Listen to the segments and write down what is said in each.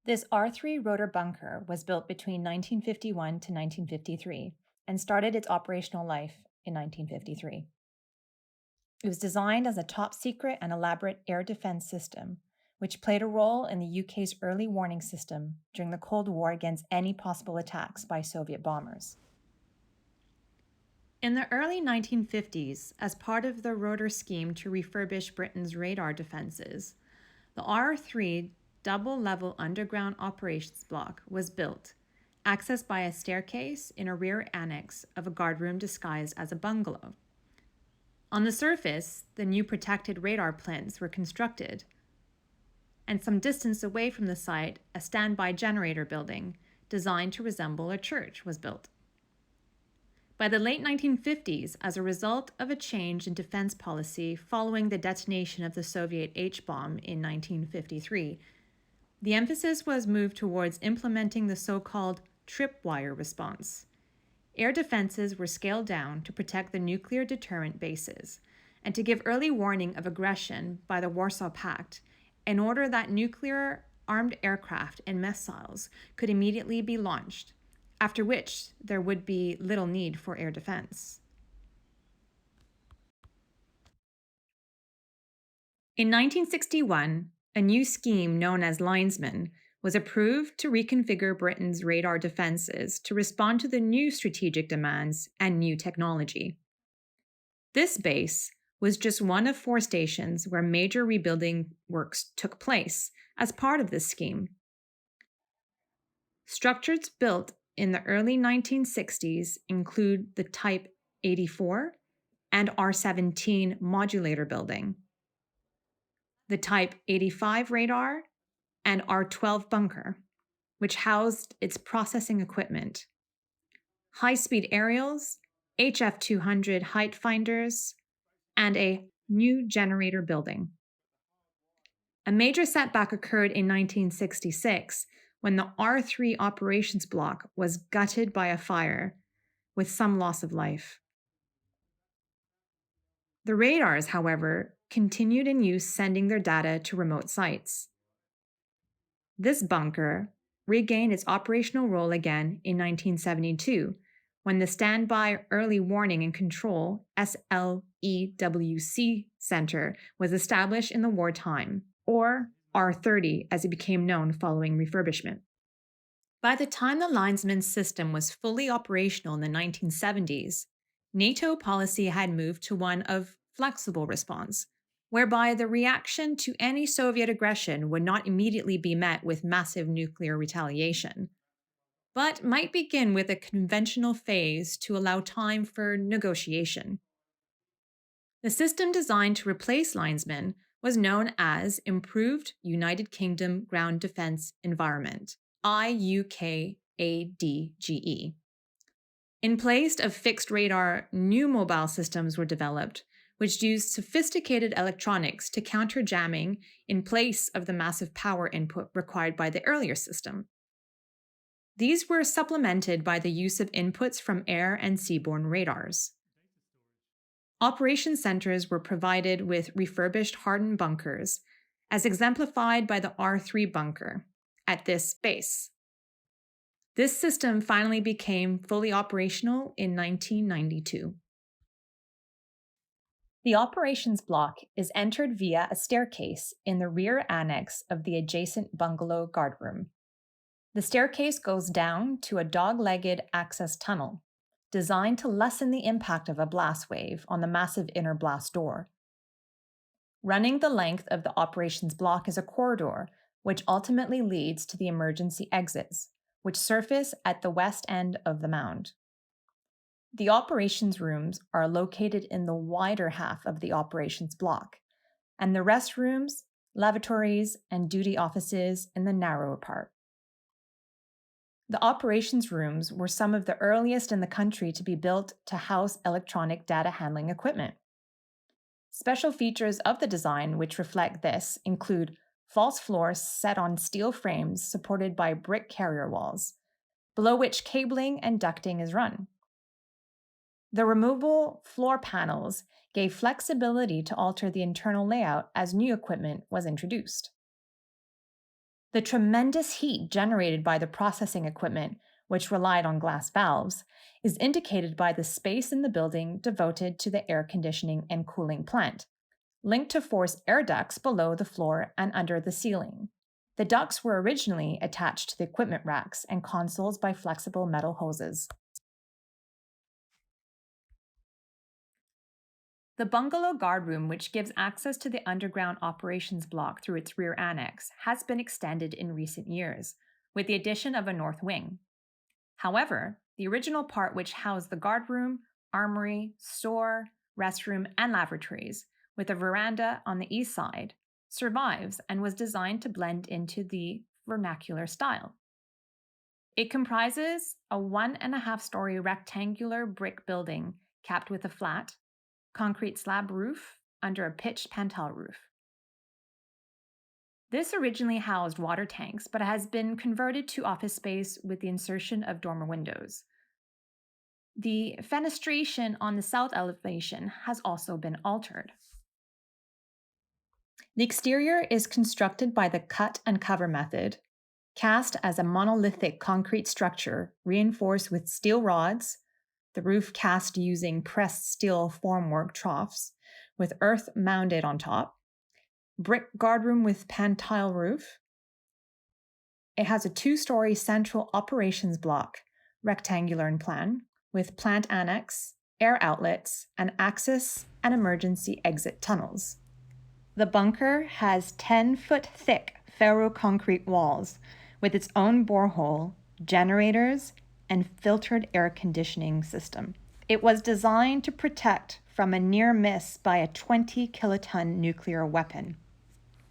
This R3 rotor bunker was built between 1951 to 1953 and started its operational life in 1953. It was designed as a top secret and elaborate air defense system, which played a role in the UK's early warning system during the Cold War against any possible attacks by Soviet bombers. In the early 1950s, as part of the rotor scheme to refurbish Britain's radar defenses, the R3 double-level underground operations block was built, accessed by a staircase in a rear annex of a guardroom disguised as a bungalow. On the surface, the new protected radar plinths were constructed, and some distance away from the site, a standby generator building designed to resemble a church was built. By the late 1950s, as a result of a change in defense policy following the detonation of the Soviet H-bomb in 1953, the emphasis was moved towards implementing the so-called tripwire response. Air defenses were scaled down to protect the nuclear deterrent bases and to give early warning of aggression by the Warsaw Pact in order that nuclear armed aircraft and missiles could immediately be launched, after which there would be little need for air defense. In 1961, a new scheme known as Linesman was approved to reconfigure Britain's radar defenses to respond to the new strategic demands and new technology. This base was just one of 4 stations where major rebuilding works took place as part of this scheme. Structures built in the early 1960s include the Type 84 and R17 modulator building, the Type 85 radar, and R12 bunker, which housed its processing equipment, high-speed aerials, HF-200 height finders, and a new generator building. A major setback occurred in 1966 when the R3 operations block was gutted by a fire, with some loss of life. The radars, however, continued in use, sending their data to remote sites. This bunker regained its operational role again in 1972 when the Standby Early Warning and Control SLEWC Center was established in the wartime, or R30 as it became known following refurbishment. By the time the linesman system was fully operational in the 1970s, NATO policy had moved to one of flexible response, whereby the reaction to any Soviet aggression would not immediately be met with massive nuclear retaliation, but might begin with a conventional phase to allow time for negotiation. The system designed to replace linesmen was known as Improved United Kingdom Ground Defence Environment, IUKADGE. In place of fixed radar, new mobile systems were developed, which used sophisticated electronics to counter jamming in place of the massive power input required by the earlier system. These were supplemented by the use of inputs from air and seaborne radars. Operation centers were provided with refurbished hardened bunkers, as exemplified by the R3 bunker at this base. This system finally became fully operational in 1992. The operations block is entered via a staircase in the rear annex of the adjacent bungalow guardroom. The staircase goes down to a dog-legged access tunnel, designed to lessen the impact of a blast wave on the massive inner blast door. Running the length of the operations block is a corridor, which ultimately leads to the emergency exits, which surface at the west end of the mound. The operations rooms are located in the wider half of the operations block, and the restrooms, lavatories, and duty offices in the narrower part. The operations rooms were some of the earliest in the country to be built to house electronic data handling equipment. Special features of the design which reflect this include false floors set on steel frames supported by brick carrier walls, below which cabling and ducting is run. The removable floor panels gave flexibility to alter the internal layout as new equipment was introduced. The tremendous heat generated by the processing equipment, which relied on glass valves, is indicated by the space in the building devoted to the air conditioning and cooling plant, linked to forced air ducts below the floor and under the ceiling. The ducts were originally attached to the equipment racks and consoles by flexible metal hoses. The bungalow guardroom, which gives access to the underground operations block through its rear annex, has been extended in recent years, with the addition of a north wing. However, the original part, which housed the guardroom, armory, store, restroom, and lavatories, with a veranda on the east side, survives and was designed to blend into the vernacular style. It comprises a 1.5-story rectangular brick building capped with a flat, concrete slab roof under a pitched pantel roof. This originally housed water tanks, but has been converted to office space with the insertion of dormer windows. The fenestration on the south elevation has also been altered. The exterior is constructed by the cut and cover method, cast as a monolithic concrete structure reinforced with steel rods, the roof cast using pressed steel formwork troughs with earth mounted on top, brick guardroom with pan-tile roof. It has a 2-story central operations block, rectangular in plan, with plant annex, air outlets, and access and emergency exit tunnels. The bunker has 10-foot thick ferroconcrete walls with its own borehole, generators, and filtered air conditioning system. It was designed to protect from a near miss by a 20-kiloton nuclear weapon.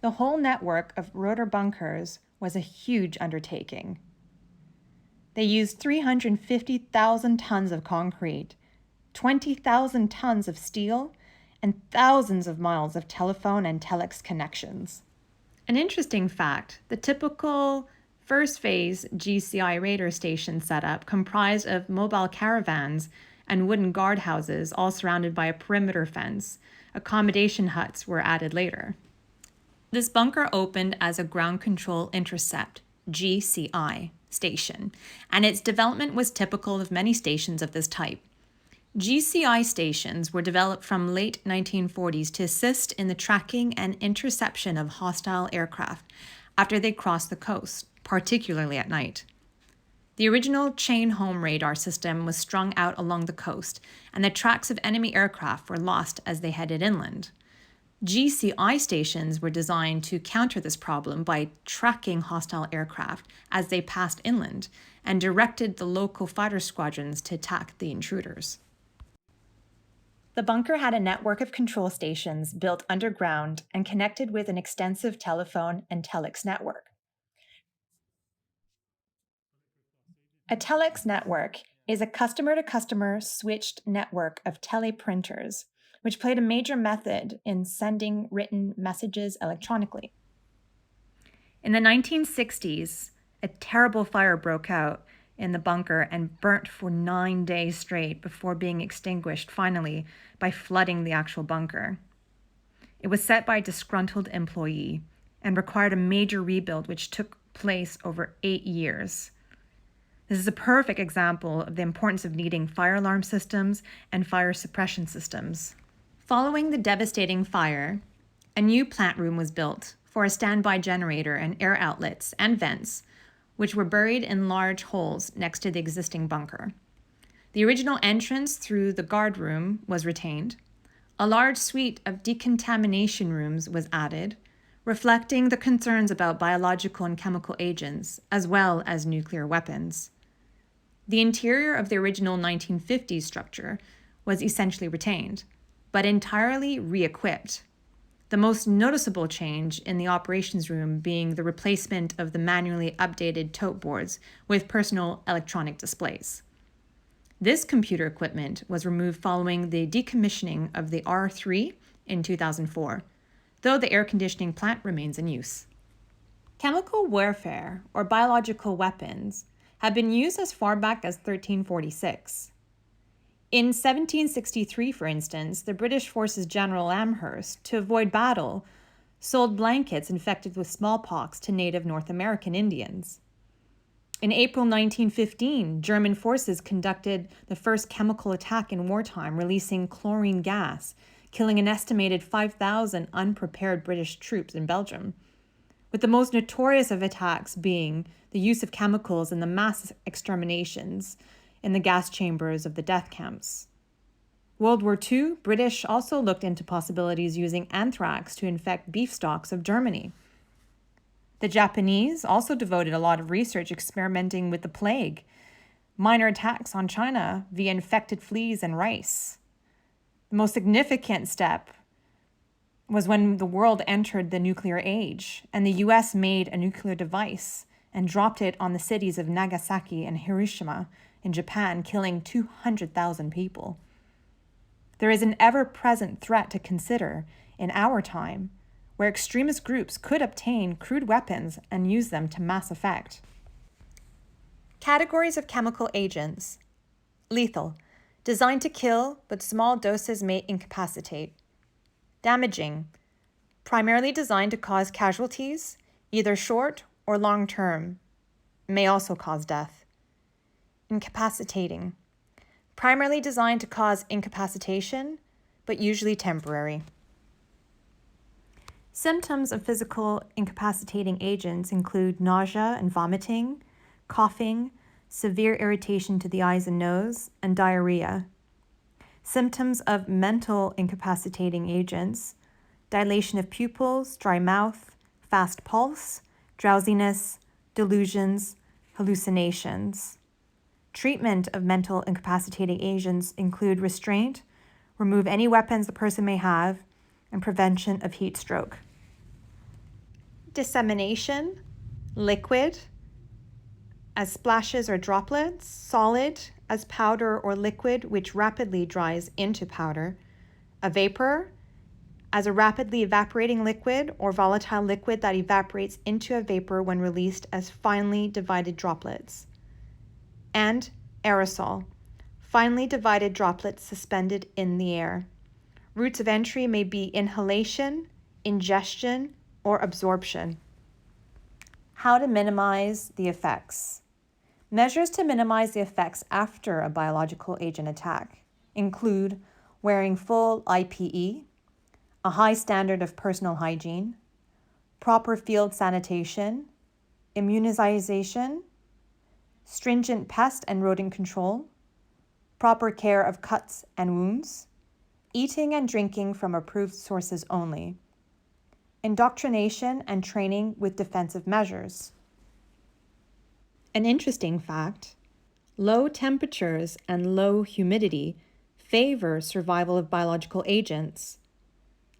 The whole network of rotor bunkers was a huge undertaking. They used 350,000 tons of concrete, 20,000 tons of steel, and thousands of miles of telephone and telex connections. An interesting fact, the typical first phase GCI radar station setup comprised of mobile caravans and wooden guardhouses, all surrounded by a perimeter fence. Accommodation huts were added later. This bunker opened as a ground control intercept, GCI, station, and its development was typical of many stations of this type. GCI stations were developed from late 1940s to assist in the tracking and interception of hostile aircraft after they crossed the coast, particularly at night. The original chain-home radar system was strung out along the coast, and the tracks of enemy aircraft were lost as they headed inland. GCI stations were designed to counter this problem by tracking hostile aircraft as they passed inland and directed the local fighter squadrons to attack the intruders. The bunker had a network of control stations built underground and connected with an extensive telephone and telex network. A telex network is a customer-to-customer switched network of teleprinters, which played a major method in sending written messages electronically. In the 1960s, a terrible fire broke out in the bunker and burnt for 9 days straight before being extinguished finally by flooding the actual bunker. It was set by a disgruntled employee and required a major rebuild which took place over 8 years. This is a perfect example of the importance of needing fire alarm systems and fire suppression systems. Following the devastating fire, a new plant room was built for a standby generator and air outlets and vents, which were buried in large holes next to the existing bunker. The original entrance through the guard room was retained. A large suite of decontamination rooms was added, reflecting the concerns about biological and chemical agents, as well as nuclear weapons. The interior of the original 1950s structure was essentially retained, but entirely re-equipped. The most noticeable change in the operations room being the replacement of the manually updated tote boards with personal electronic displays. This computer equipment was removed following the decommissioning of the R3 in 2004, though the air conditioning plant remains in use. Chemical warfare, or biological weapons, have been used as far back as 1346. In 1763, for instance, the British forces General Amherst, to avoid battle, sold blankets infected with smallpox to native North American Indians. In April 1915, German forces conducted the first chemical attack in wartime, releasing chlorine gas, killing an estimated 5,000 unprepared British troops in Belgium, with the most notorious of attacks being the use of chemicals in the mass exterminations in the gas chambers of the death camps. World War II, British also looked into possibilities using anthrax to infect beef stocks of Germany. The Japanese also devoted a lot of research experimenting with the plague, minor attacks on China via infected fleas and rice. The most significant step was when the world entered the nuclear age, and the US made a nuclear device and dropped it on the cities of Nagasaki and Hiroshima in Japan, killing 200,000 people. There is an ever-present threat to consider in our time, where extremist groups could obtain crude weapons and use them to mass effect. Categories of chemical agents. Lethal, designed to kill, but small doses may incapacitate. Damaging, primarily designed to cause casualties, either short or long term, may also cause death. Incapacitating, primarily designed to cause incapacitation, but usually temporary. Symptoms of physical incapacitating agents include nausea and vomiting, coughing, severe irritation to the eyes and nose, and diarrhea. Symptoms of mental incapacitating agents: dilation of pupils, dry mouth, fast pulse, drowsiness, delusions, hallucinations. Treatment of mental incapacitating agents include restraint, remove any weapons the person may have, and prevention of heat stroke. Dissemination, liquid, as splashes or droplets, solid, as powder or liquid which rapidly dries into powder, a vapor, as a rapidly evaporating liquid or volatile liquid that evaporates into a vapor when released as finely divided droplets, and aerosol, finely divided droplets suspended in the air. Routes of entry may be inhalation, ingestion, or absorption. How to minimize the effects. Measures to minimize the effects after a biological agent attack include wearing full IPE, a high standard of personal hygiene, proper field sanitation, immunization, stringent pest and rodent control, proper care of cuts and wounds, eating and drinking from approved sources only, indoctrination and training with defensive measures. An interesting fact: low temperatures and low humidity favor survival of biological agents.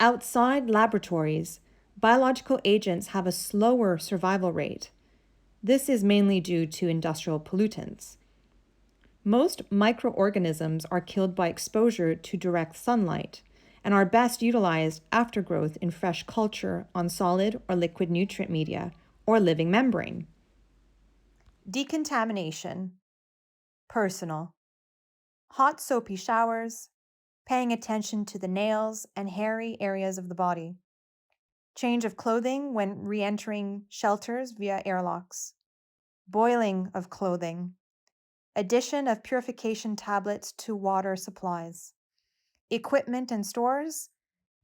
Outside laboratories, biological agents have a slower survival rate. This is mainly due to industrial pollutants. Most microorganisms are killed by exposure to direct sunlight and are best utilized after growth in fresh culture on solid or liquid nutrient media or living membrane. Decontamination. Personal. Hot soapy showers, paying attention to the nails and hairy areas of the body. Change of clothing when re-entering shelters via airlocks. Boiling of clothing. Addition of purification tablets to water supplies. Equipment and stores.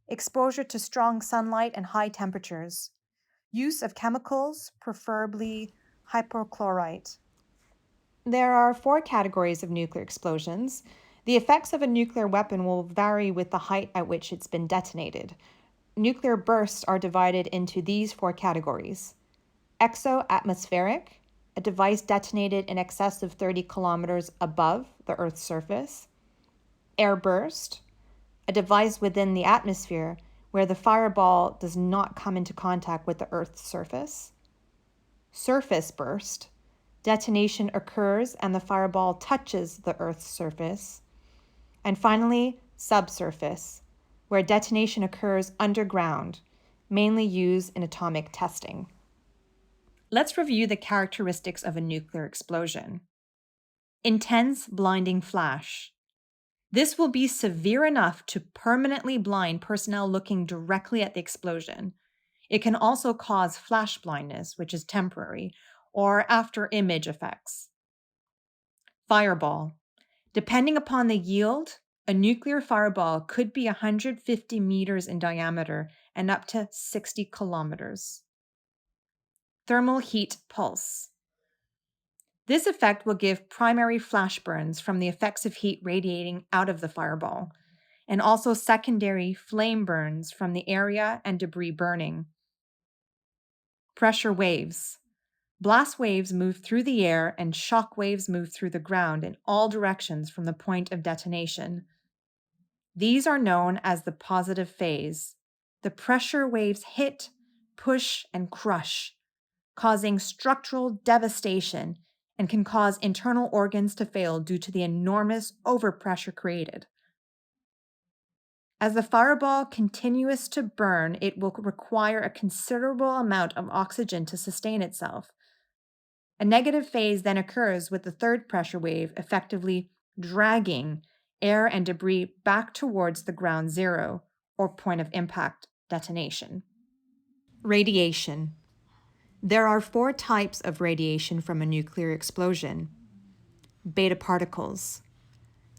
Exposure to strong sunlight and high temperatures. Use of chemicals, preferably hypochlorite. There are 4 categories of nuclear explosions. The effects of a nuclear weapon will vary with the height at which it's been detonated. Nuclear bursts are divided into these 4 categories: exo-atmospheric, a device detonated in excess of 30 kilometers above the Earth's surface; air burst, a device within the atmosphere where the fireball does not come into contact with the Earth's surface; surface burst, detonation occurs and the fireball touches the Earth's surface; and finally, subsurface, where detonation occurs underground, mainly used in atomic testing. Let's review the characteristics of a nuclear explosion. Intense blinding flash. This will be severe enough to permanently blind personnel looking directly at the explosion. It can also cause flash blindness, which is temporary, or after image effects. Fireball. Depending upon the yield, a nuclear fireball could be 150 meters in diameter and up to 60 kilometers. Thermal heat pulse. This effect will give primary flash burns from the effects of heat radiating out of the fireball, and also secondary flame burns from the area and debris burning. Pressure waves. Blast waves move through the air and shock waves move through the ground in all directions from the point of detonation. These are known as the positive phase. The pressure waves hit, push, and crush, causing structural devastation and can cause internal organs to fail due to the enormous overpressure created. As the fireball continues to burn, it will require a considerable amount of oxygen to sustain itself. A negative phase then occurs with the third pressure wave effectively dragging air and debris back towards the ground zero, or point of impact detonation. Radiation. There are 4 types of radiation from a nuclear explosion. Beta particles.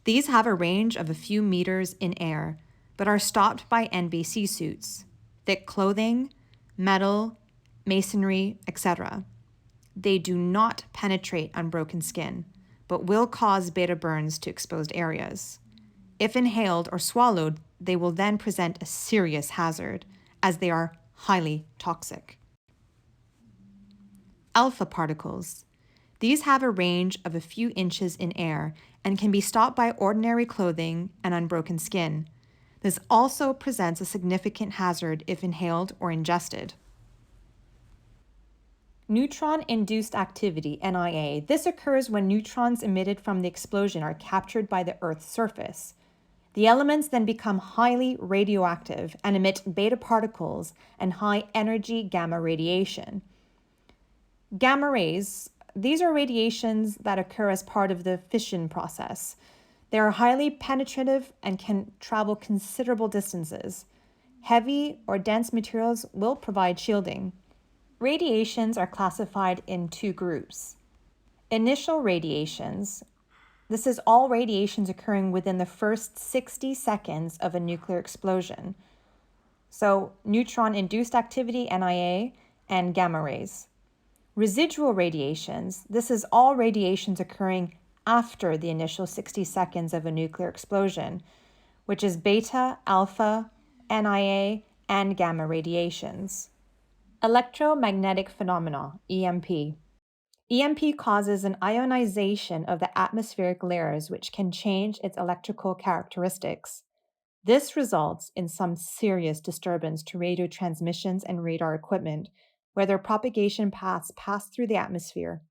These have a range of a few meters in air, but are stopped by NBC suits, thick clothing, metal, masonry, etc. They do not penetrate unbroken skin, but will cause beta burns to exposed areas. If inhaled or swallowed, they will then present a serious hazard, as they are highly toxic. Alpha particles. These have a range of a few inches in air and can be stopped by ordinary clothing and unbroken skin. This also presents a significant hazard if inhaled or ingested. Neutron-induced activity, NIA. This occurs when neutrons emitted from the explosion are captured by the Earth's surface. The elements then become highly radioactive and emit beta particles and high-energy gamma radiation. Gamma rays, these are radiations that occur as part of the fission process. They are highly penetrative and can travel considerable distances. Heavy or dense materials will provide shielding. Radiations are classified in 2 groups. Initial radiations. This is all radiations occurring within the first 60 seconds of a nuclear explosion. So, neutron-induced activity, NIA, and gamma rays. Residual radiations. This is all radiations occurring after the initial 60 seconds of a nuclear explosion, which is beta, alpha, NIA, and gamma radiations. Electromagnetic phenomena, EMP. EMP causes an ionization of the atmospheric layers, which can change its electrical characteristics. This results in some serious disturbance to radio transmissions and radar equipment, where their propagation paths pass through the atmosphere.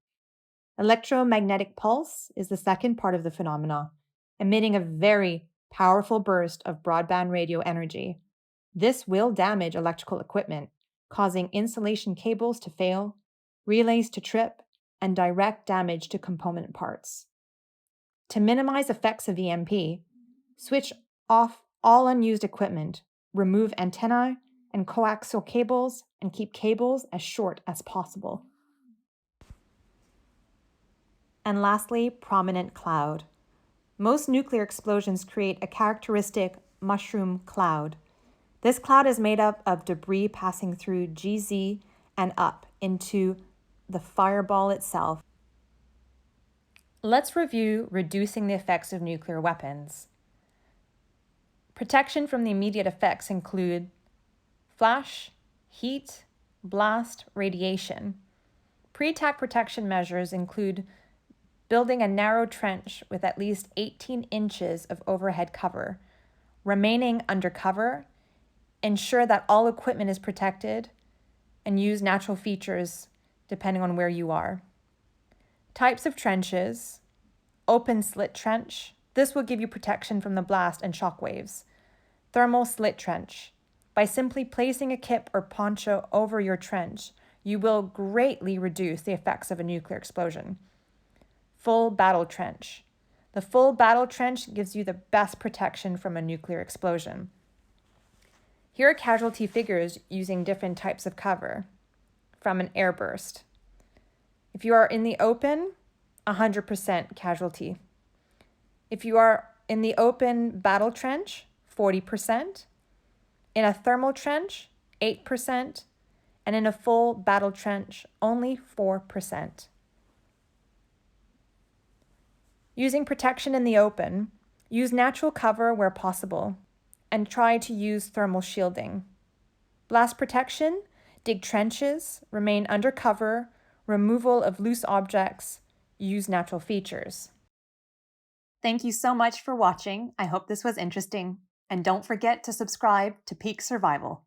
Electromagnetic pulse is the second part of the phenomena, emitting a very powerful burst of broadband radio energy. This will damage electrical equipment, causing insulation cables to fail, relays to trip, and direct damage to component parts. To minimize effects of EMP, switch off all unused equipment, remove antennae and coaxial cables, and keep cables as short as possible. And lastly, prominent cloud. Most nuclear explosions create a characteristic mushroom cloud. This cloud is made up of debris passing through GZ and up into the fireball itself. Let's review reducing the effects of nuclear weapons. Protection from the immediate effects include flash, heat, blast, radiation. Pre-attack protection measures include building a narrow trench with at least 18 inches of overhead cover, remaining under cover, ensure that all equipment is protected, and use natural features depending on where you are. Types of trenches: open slit trench. This will give you protection from the blast and shock waves. Thermal slit trench. By simply placing a kip or poncho over your trench, you will greatly reduce the effects of a nuclear explosion. Full battle trench. The full battle trench gives you the best protection from a nuclear explosion. Here are casualty figures using different types of cover from an airburst. If you are in the open, 100% casualty. If you are in the open battle trench, 40%. In a thermal trench, 8%. And in a full battle trench, only 4%. Using protection in the open, use natural cover where possible, and try to use thermal shielding. Blast protection, dig trenches, remain under cover, removal of loose objects, use natural features. Thank you so much for watching. I hope this was interesting. And don't forget to subscribe to Peak Survival.